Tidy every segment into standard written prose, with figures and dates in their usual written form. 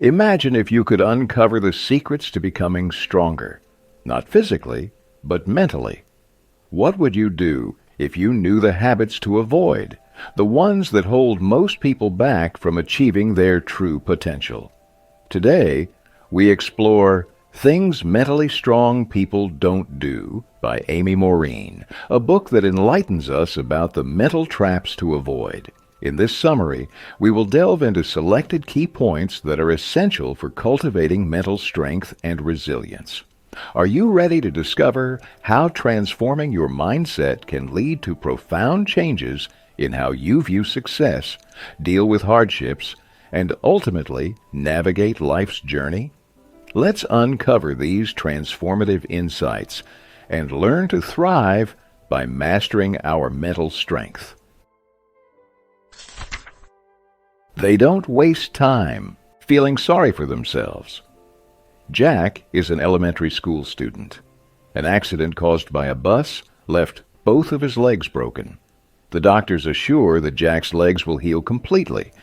Imagine if you could uncover the secrets to becoming stronger, not physically, but mentally. What would you do if you knew the habits to avoid, the ones that hold most people back from achieving their true potential? Today, we explore Things Mentally Strong People Don't Do by Amy Morin, a book that enlightens us about the mental traps to avoid. In this summary, we will delve into selected key points that are essential for cultivating mental strength and resilience. Are you ready to discover how transforming your mindset can lead to profound changes in how you view success, deal with hardships, and ultimately navigate life's journey? Let's uncover these transformative insights and learn to thrive by mastering our mental strength. They don't waste time feeling sorry for themselves. Jack is an elementary school student. An accident caused by a bus left both of his legs broken. The doctors assure that Jack's legs will heal completely,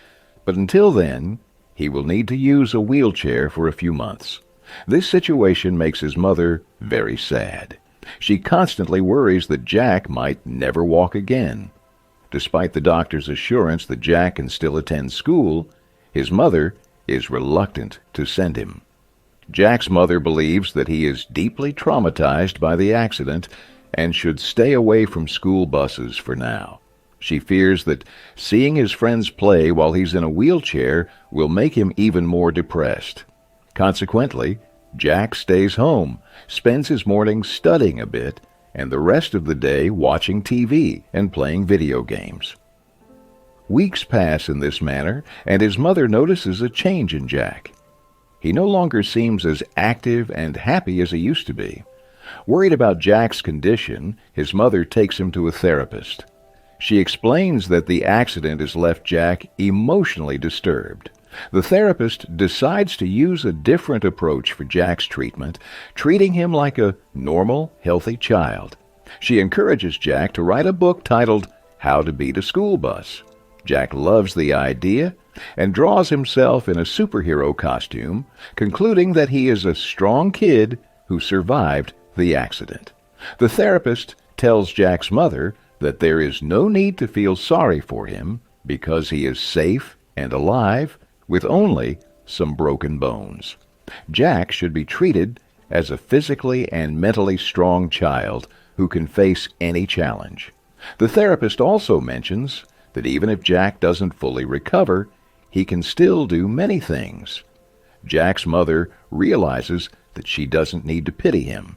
but until then, he will need to use a wheelchair for a few months. This situation makes his mother very sad. She constantly worries that Jack might never walk again. Despite the doctor's assurance that Jack can still attend school, his mother is reluctant to send him. Jack's mother believes that he is deeply traumatized by the accident and should stay away from school buses for now. She fears that seeing his friends play while he's in a wheelchair will make him even more depressed. Consequently, Jack stays home, spends his mornings studying a bit, and the rest of the day watching TV and playing video games. Weeks pass in this manner, and his mother notices a change in Jack. He no longer seems as active and happy as he used to be. Worried about Jack's condition, his mother takes him to a therapist. She explains that the accident has left Jack emotionally disturbed. The therapist decides to use a different approach for Jack's treatment, treating him like a normal, healthy child. She encourages Jack to write a book titled How to Beat a School Bus. Jack loves the idea and draws himself in a superhero costume, concluding that he is a strong kid who survived the accident. The therapist tells Jack's mother that there is no need to feel sorry for him because he is safe and alive with only some broken bones. Jack should be treated as a physically and mentally strong child who can face any challenge. The therapist also mentions that even if Jack doesn't fully recover, he can still do many things. Jack's mother realizes that she doesn't need to pity him.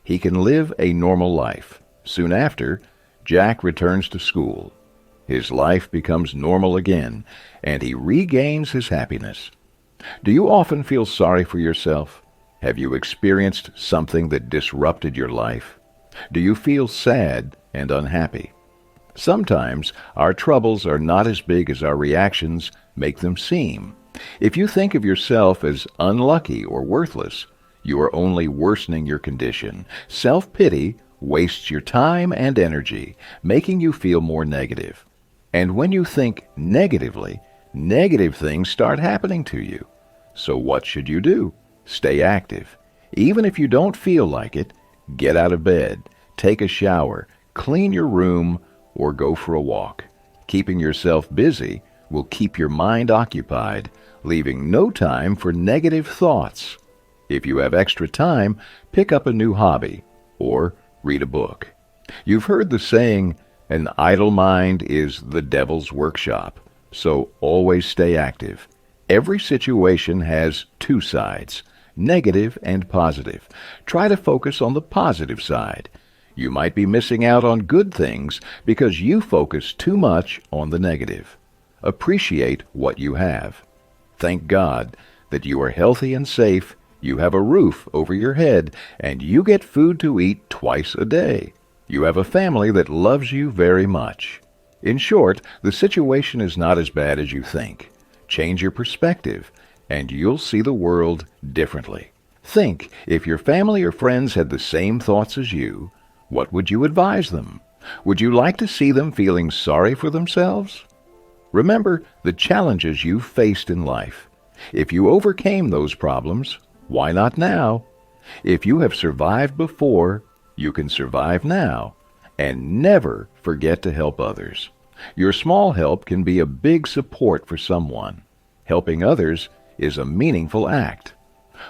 He can live a normal life. Soon after, Jack returns to school. His life becomes normal again, and he regains his happiness. Do you often feel sorry for yourself? Have you experienced something that disrupted your life? Do you feel sad and unhappy? Sometimes our troubles are not as big as our reactions make them seem. If you think of yourself as unlucky or worthless, you are only worsening your condition. Self-pity wastes your time and energy, making you feel more negative. And when you think negatively, negative things start happening to you. So what should you do? Stay active. Even if you don't feel like it, get out of bed, take a shower, clean your room, or go for a walk. Keeping yourself busy will keep your mind occupied, leaving no time for negative thoughts. If you have extra time, pick up a new hobby or read a book. You've heard the saying, an idle mind is the devil's workshop, so always stay active. Every situation has two sides, negative and positive. Try to focus on the positive side. You might be missing out on good things because you focus too much on the negative. Appreciate what you have. Thank God that you are healthy and safe, you have a roof over your head, and you get food to eat twice a day. You have a family that loves you very much. In short, the situation is not as bad as you think. Change your perspective, and you'll see the world differently. Think, if your family or friends had the same thoughts as you, what would you advise them? Would you like to see them feeling sorry for themselves? Remember the challenges you've faced in life. If you overcame those problems, why not now? If you have survived before, you can survive now. And never forget to help others. Your small help can be a big support for someone. Helping others is a meaningful act.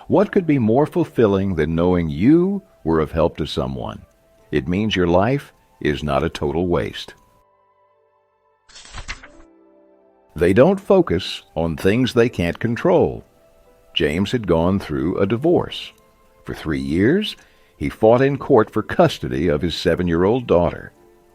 What could be more fulfilling than knowing you were of help to someone? It means your life is not a total waste. They don't focus on things they can't control. James had gone through a divorce. For 3 years, he fought in court for custody of his 7-year-old daughter.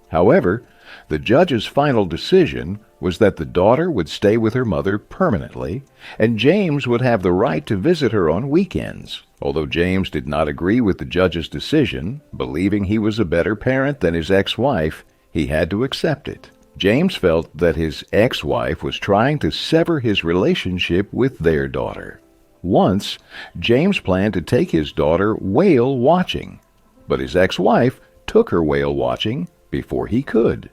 However, the judge's final decision was that the daughter would stay with her mother permanently, and James would have the right to visit her on weekends. Although James did not agree with the judge's decision, believing he was a better parent than his ex-wife, he had to accept it. James felt that his ex-wife was trying to sever his relationship with their daughter. Once, James planned to take his daughter whale watching, but his ex-wife took her whale watching before he could.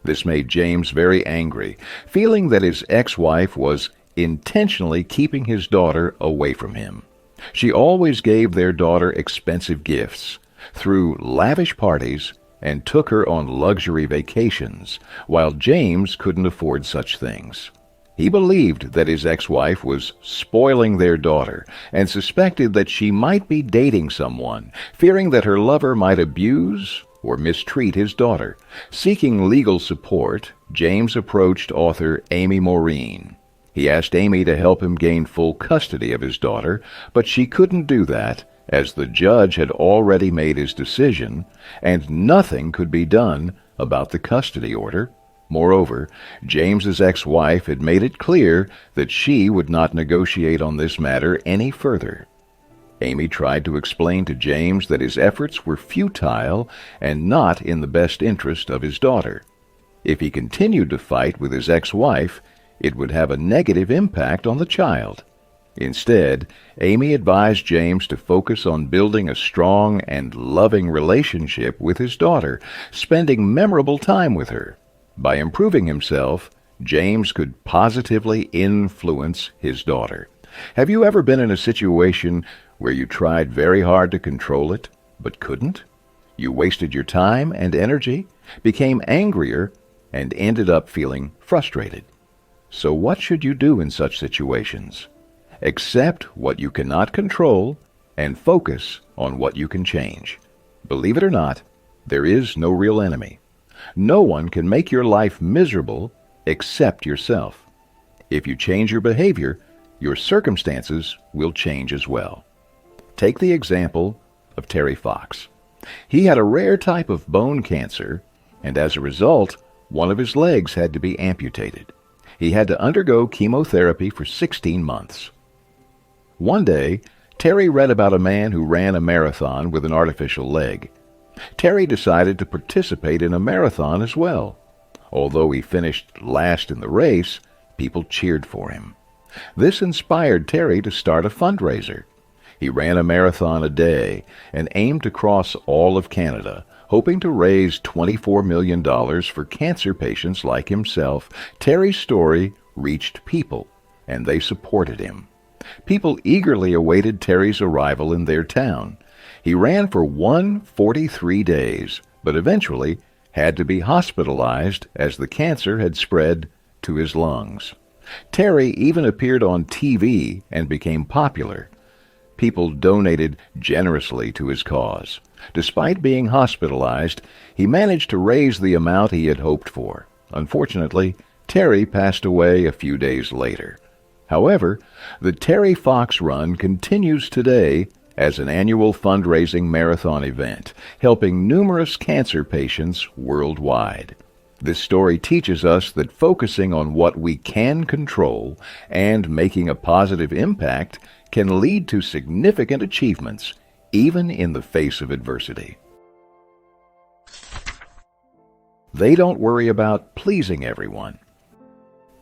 This made James very angry, feeling that his ex-wife was intentionally keeping his daughter away from him. She always gave their daughter expensive gifts, threw lavish parties, and took her on luxury vacations, while James couldn't afford such things. He believed that his ex-wife was spoiling their daughter and suspected that she might be dating someone, fearing that her lover might abuse or mistreat his daughter. Seeking legal support, James approached author Amy Morin. He asked Amy to help him gain full custody of his daughter, but she couldn't do that, as the judge had already made his decision, and nothing could be done about the custody order. Moreover, James's ex-wife had made it clear that she would not negotiate on this matter any further. Amy tried to explain to James that his efforts were futile and not in the best interest of his daughter. If he continued to fight with his ex-wife, it would have a negative impact on the child. Instead, Amy advised James to focus on building a strong and loving relationship with his daughter, spending memorable time with her. By improving himself, James could positively influence his daughter. Have you ever been in a situation where you tried very hard to control it, but couldn't? You wasted your time and energy, became angrier, and ended up feeling frustrated. So what should you do in such situations? Accept what you cannot control and focus on what you can change. Believe it or not, there is no real enemy. No one can make your life miserable except yourself. If you change your behavior, your circumstances will change as well. Take the example of Terry Fox. He had a rare type of bone cancer, and as a result, one of his legs had to be amputated. He had to undergo chemotherapy for 16 months. One day, Terry read about a man who ran a marathon with an artificial leg. Terry decided to participate in a marathon as well. Although he finished last in the race, people cheered for him. This inspired Terry to start a fundraiser. He ran a marathon a day and aimed to cross all of Canada, hoping to raise $24 million for cancer patients like himself. Terry's story reached people, and they supported him. People eagerly awaited Terry's arrival in their town. He ran for 143 days, but eventually had to be hospitalized as the cancer had spread to his lungs. Terry even appeared on TV and became popular. People donated generously to his cause. Despite being hospitalized, he managed to raise the amount he had hoped for. Unfortunately, Terry passed away a few days later. However, the Terry Fox Run continues today as an annual fundraising marathon event, helping numerous cancer patients worldwide. This story teaches us that focusing on what we can control and making a positive impact can lead to significant achievements, even in the face of adversity. They don't worry about pleasing everyone.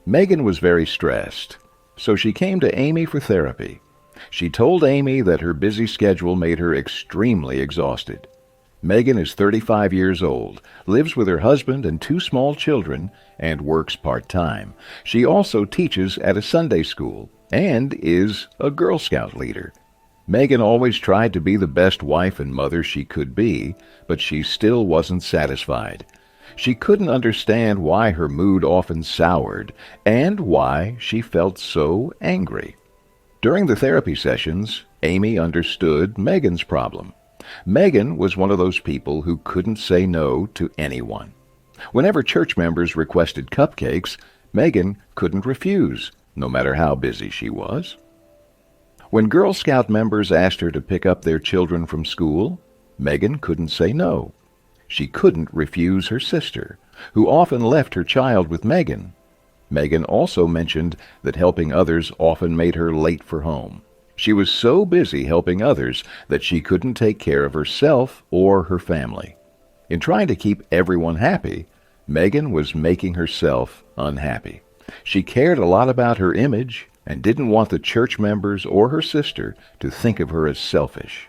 Megan was very stressed, so she came to Amy for therapy. She told Amy that her busy schedule made her extremely exhausted. Megan is 35 years old, lives with her husband and 2 small children, and works part-time. She also teaches at a Sunday school and is a Girl Scout leader. Megan always tried to be the best wife and mother she could be, but she still wasn't satisfied. She couldn't understand why her mood often soured and why she felt so angry. During the therapy sessions, Amy understood Megan's problem. Megan was one of those people who couldn't say no to anyone. Whenever church members requested cupcakes, Megan couldn't refuse, no matter how busy she was. When Girl Scout members asked her to pick up their children from school, Megan couldn't say no. She couldn't refuse her sister, who often left her child with Megan. Megan also mentioned that helping others often made her late for home. She was so busy helping others that she couldn't take care of herself or her family. In trying to keep everyone happy, Megan was making herself unhappy. She cared a lot about her image and didn't want the church members or her sister to think of her as selfish.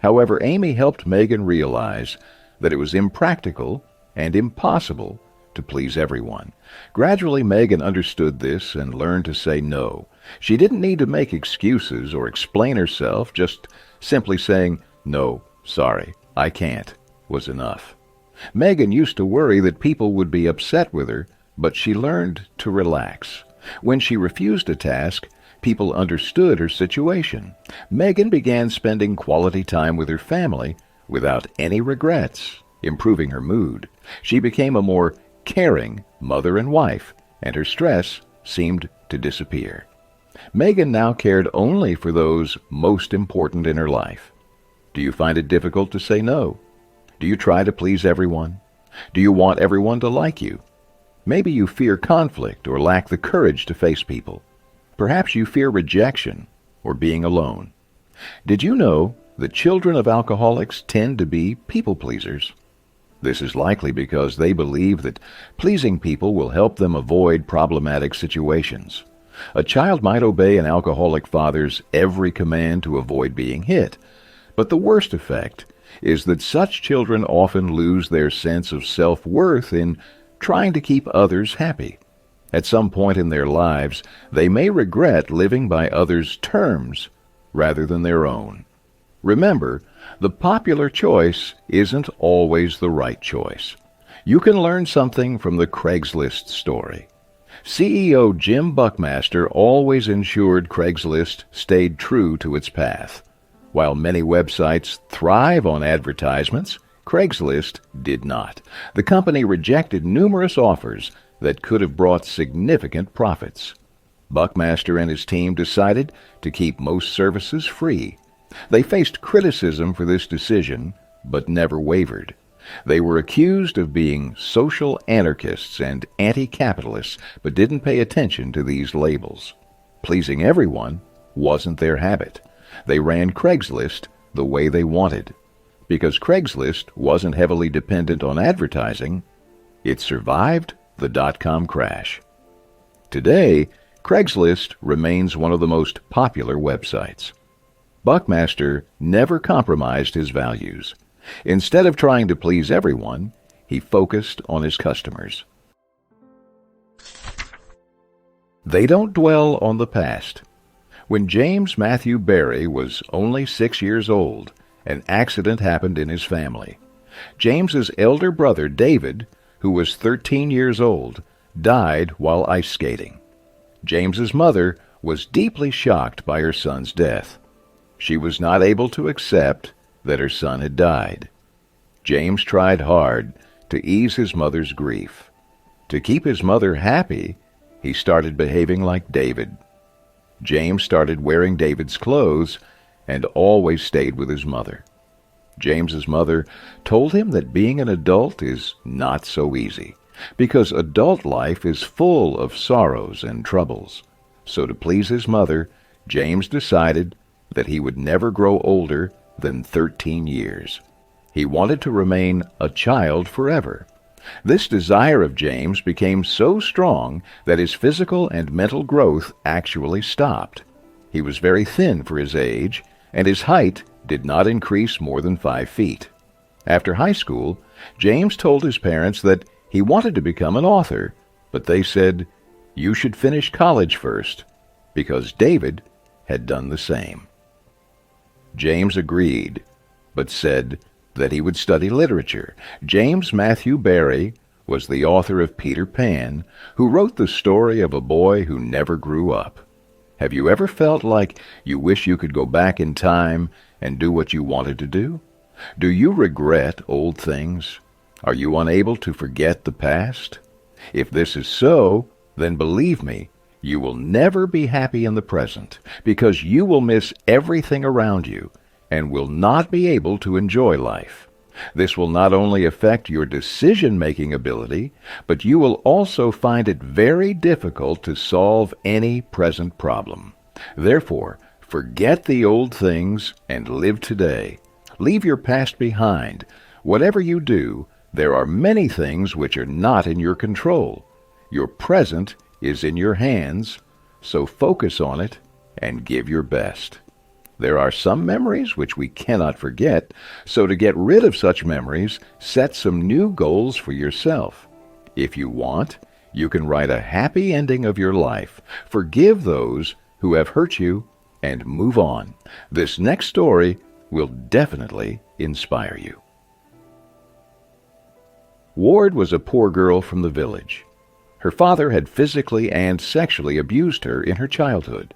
However, Amy helped Megan realize that it was impractical and impossible to please everyone. Gradually, Megan understood this and learned to say no. She didn't need to make excuses or explain herself. Just simply saying, "No, sorry, I can't," was enough. Megan used to worry that people would be upset with her, but she learned to relax. When she refused a task, people understood her situation. Megan began spending quality time with her family without any regrets, improving her mood. She became a more caring mother and wife, and her stress seemed to disappear. Megan now cared only for those most important in her life. Do you find it difficult to say no? Do you try to please everyone? Do you want everyone to like you? Maybe you fear conflict or lack the courage to face people. Perhaps you fear rejection or being alone. Did you know that children of alcoholics tend to be people pleasers? This is likely because they believe that pleasing people will help them avoid problematic situations. A child might obey an alcoholic father's every command to avoid being hit, but the worst effect is that such children often lose their sense of self-worth in trying to keep others happy. At some point in their lives, they may regret living by others' terms rather than their own. Remember, the popular choice isn't always the right choice. You can learn something from the Craigslist story. CEO Jim Buckmaster always ensured Craigslist stayed true to its path. While many websites thrive on advertisements, Craigslist did not. The company rejected numerous offers that could have brought significant profits. Buckmaster and his team decided to keep most services free. They faced criticism for this decision, but never wavered. They were accused of being social anarchists and anti-capitalists, but didn't pay attention to these labels. Pleasing everyone wasn't their habit. They ran Craigslist the way they wanted. Because Craigslist wasn't heavily dependent on advertising, it survived the dot-com crash. Today, Craigslist remains one of the most popular websites. Buckmaster never compromised his values. Instead of trying to please everyone, he focused on his customers. They don't dwell on the past. When James Matthew Barry was only 6 years old, an accident happened in his family. James's elder brother, David, who was 13 years old, died while ice skating. James's mother was deeply shocked by her son's death. She was not able to accept that her son had died. James tried hard to ease his mother's grief. To keep his mother happy, he started behaving like David. James started wearing David's clothes and always stayed with his mother. James's mother told him that being an adult is not so easy, because adult life is full of sorrows and troubles. So to please his mother, James decided that he would never grow older than 13 years. He wanted to remain a child forever. This desire of James became so strong that his physical and mental growth actually stopped. He was very thin for his age, and his height did not increase more than 5 feet. After high school, James told his parents that he wanted to become an author, but they said, "You should finish college first," because David had done the same. James agreed, but said that he would study literature. James Matthew Barrie was the author of Peter Pan, who wrote the story of a boy who never grew up. Have you ever felt like you wish you could go back in time and do what you wanted to do? Do you regret old things? Are you unable to forget the past? If this is so, then believe me, you will never be happy in the present, because you will miss everything around you and will not be able to enjoy life. This will not only affect your decision-making ability, but you will also find it very difficult to solve any present problem. Therefore, forget the old things and live today. Leave your past behind. Whatever you do, there are many things which are not in your control. Your present is in your hands, so focus on it and give your best. There are some memories which we cannot forget, so to get rid of such memories, set some new goals for yourself. If you want, you can write a happy ending of your life, forgive those who have hurt you, and move on. This next story will definitely inspire you. Ward was a poor girl from the village. Her father had physically and sexually abused her in her childhood.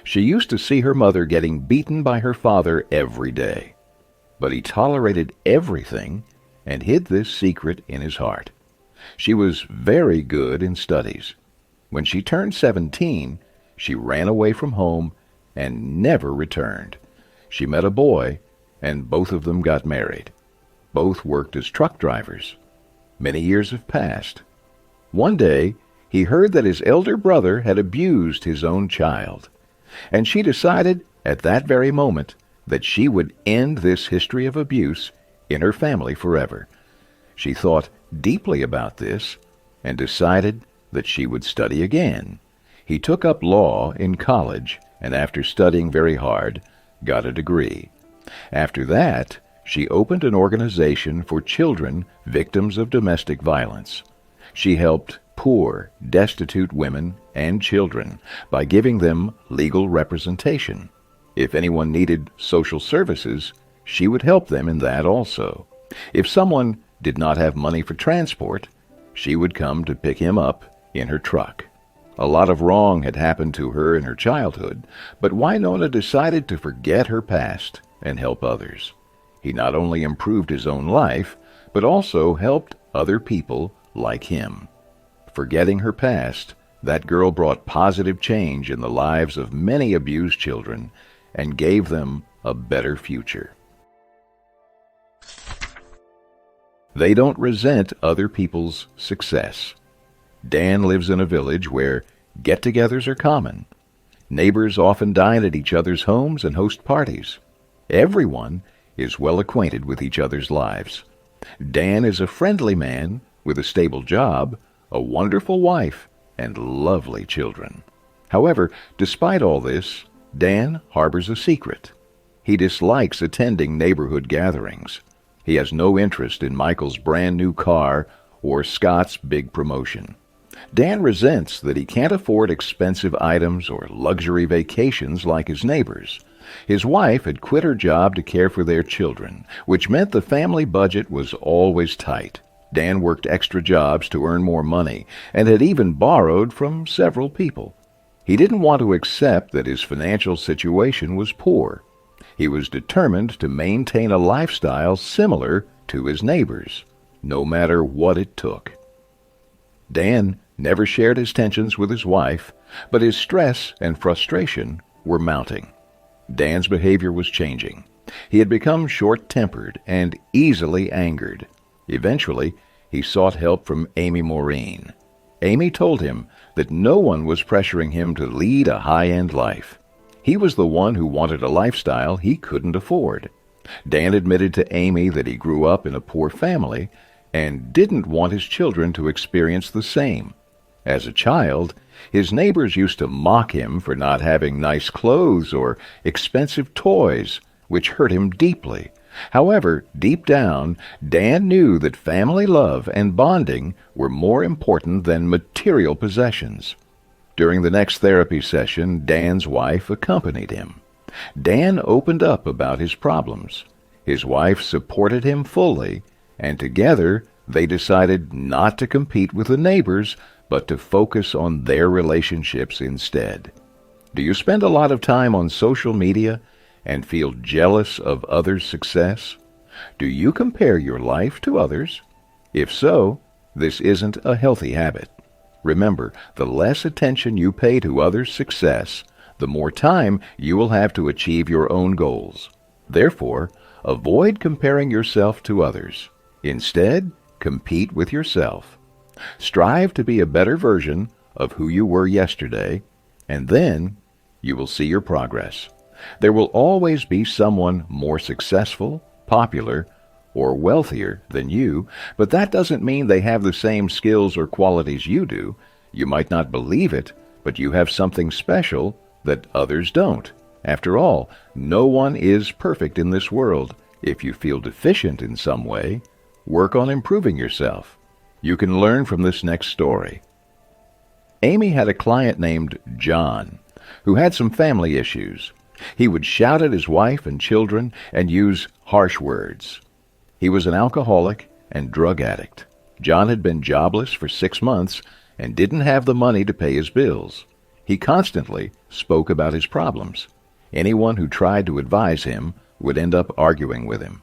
She used to see her mother getting beaten by her father every day. But he tolerated everything and hid this secret in his heart. She was very good in studies. When she turned 17, she ran away from home and never returned. She met a boy, and both of them got married. Both worked as truck drivers. Many years have passed. One day, he heard that his elder brother had abused his own child, and she decided at that very moment that she would end this history of abuse in her family forever. She thought deeply about this and decided that she would study again. He took up law in college and, after studying very hard, got a degree. After that, she opened an organization for children victims of domestic violence. She helped poor, destitute women and children by giving them legal representation. If anyone needed social services, she would help them in that also. If someone did not have money for transport, she would come to pick him up in her truck. A lot of wrong had happened to her in her childhood, but Winona decided to forget her past and help others. He not only improved his own life, but also helped other people like him. Forgetting her past, that girl brought positive change in the lives of many abused children and gave them a better future. They don't resent other people's success. Dan lives in a village where get-togethers are common. Neighbors often dine at each other's homes and host parties. Everyone is well acquainted with each other's lives. Dan is a friendly man with a stable job, a wonderful wife, and lovely children. However, despite all this, Dan harbors a secret. He dislikes attending neighborhood gatherings. He has no interest in Michael's brand new car or Scott's big promotion. Dan resents that he can't afford expensive items or luxury vacations like his neighbors. His wife had quit her job to care for their children, which meant the family budget was always tight. Dan worked extra jobs to earn more money and had even borrowed from several people. He didn't want to accept that his financial situation was poor. He was determined to maintain a lifestyle similar to his neighbors, no matter what it took. Dan never shared his tensions with his wife, but his stress and frustration were mounting. Dan's behavior was changing. He had become short-tempered and easily angered. Eventually, he sought help from Amy Morin. Amy told him that no one was pressuring him to lead a high-end life. He was the one who wanted a lifestyle he couldn't afford. Dan admitted to Amy that he grew up in a poor family and didn't want his children to experience the same. As a child, his neighbors used to mock him for not having nice clothes or expensive toys, which hurt him deeply. However, deep down, Dan knew that family love and bonding were more important than material possessions. During the next therapy session, Dan's wife accompanied him. Dan opened up about his problems. His wife supported him fully, and together they decided not to compete with the neighbors, but to focus on their relationships instead. Do you spend a lot of time on social media and feel jealous of others' success? Do you compare your life to others? If so, this isn't a healthy habit. Remember, the less attention you pay to others' success, the more time you will have to achieve your own goals. Therefore, avoid comparing yourself to others. Instead, compete with yourself. Strive to be a better version of who you were yesterday, and then you will see your progress. There will always be someone more successful, popular, or wealthier than you, but that doesn't mean they have the same skills or qualities you do. You might not believe it, but you have something special that others don't. After all, no one is perfect in this world. If you feel deficient in some way, work on improving yourself. You can learn from this next story. Amy had a client named John who had some family issues. He would shout at his wife and children and use harsh words. He was an alcoholic and drug addict. John had been jobless for 6 months and didn't have the money to pay his bills. He constantly spoke about his problems. Anyone who tried to advise him would end up arguing with him.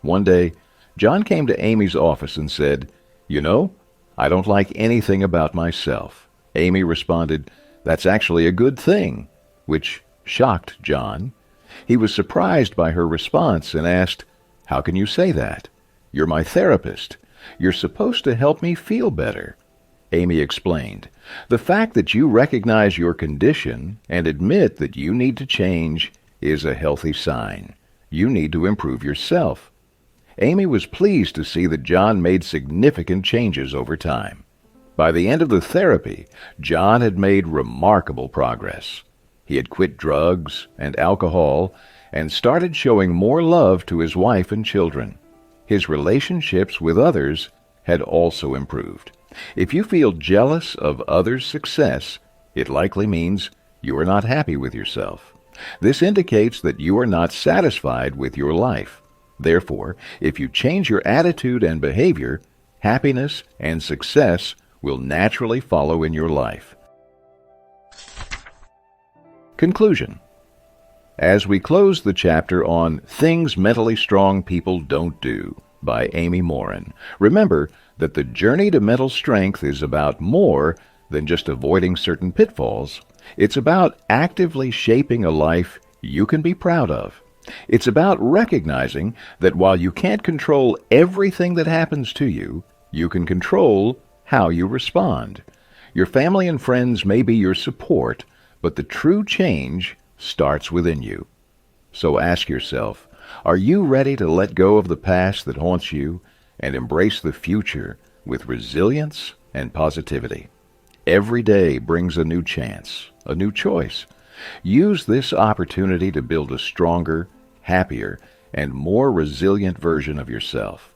One day, John came to Amy's office and said, "You know, I don't like anything about myself." Amy responded, "That's actually a good thing," which shocked John. He was surprised by her response and asked, "How can you say that? You're my therapist. You're supposed to help me feel better." Amy explained, "The fact that you recognize your condition and admit that you need to change is a healthy sign. You need to improve yourself." Amy was pleased to see that John made significant changes over time. By the end of the therapy, John had made remarkable progress. He had quit drugs and alcohol and started showing more love to his wife and children. His relationships with others had also improved. If you feel jealous of others' success, it likely means you are not happy with yourself. This indicates that you are not satisfied with your life. Therefore, if you change your attitude and behavior, happiness and success will naturally follow in your life. Conclusion. As we close the chapter on Things Mentally Strong People Don't Do by Amy Morin, remember that the journey to mental strength is about more than just avoiding certain pitfalls. It's about actively shaping a life you can be proud of. It's about recognizing that while you can't control everything that happens to you, you can control how you respond. Your family and friends may be your support, but the true change starts within you. So ask yourself, are you ready to let go of the past that haunts you and embrace the future with resilience and positivity? Every day brings a new chance, a new choice. Use this opportunity to build a stronger, happier, and more resilient version of yourself.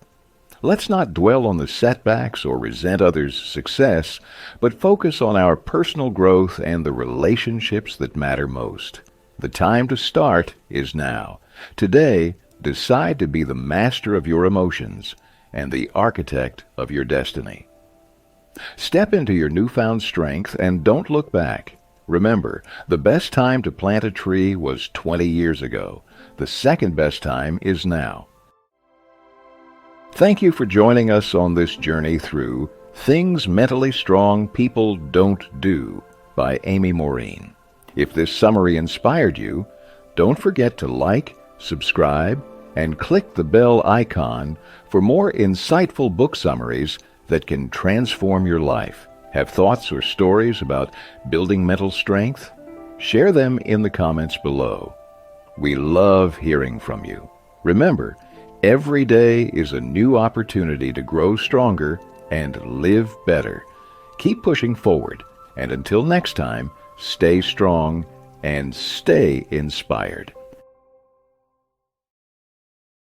Let's not dwell on the setbacks or resent others' success, but focus on our personal growth and the relationships that matter most. The time to start is now. Today, decide to be the master of your emotions and the architect of your destiny. Step into your newfound strength and don't look back. Remember, the best time to plant a tree was 20 years ago. The second best time is now. Thank you for joining us on this journey through Things Mentally Strong People Don't Do by Amy Morin. If this summary inspired you, don't forget to like, subscribe, and click the bell icon for more insightful book summaries that can transform your life. Have thoughts or stories about building mental strength? Share them in the comments below. We love hearing from you. Remember, every day is a new opportunity to grow stronger and live better. Keep pushing forward, and until next time, stay strong and stay inspired.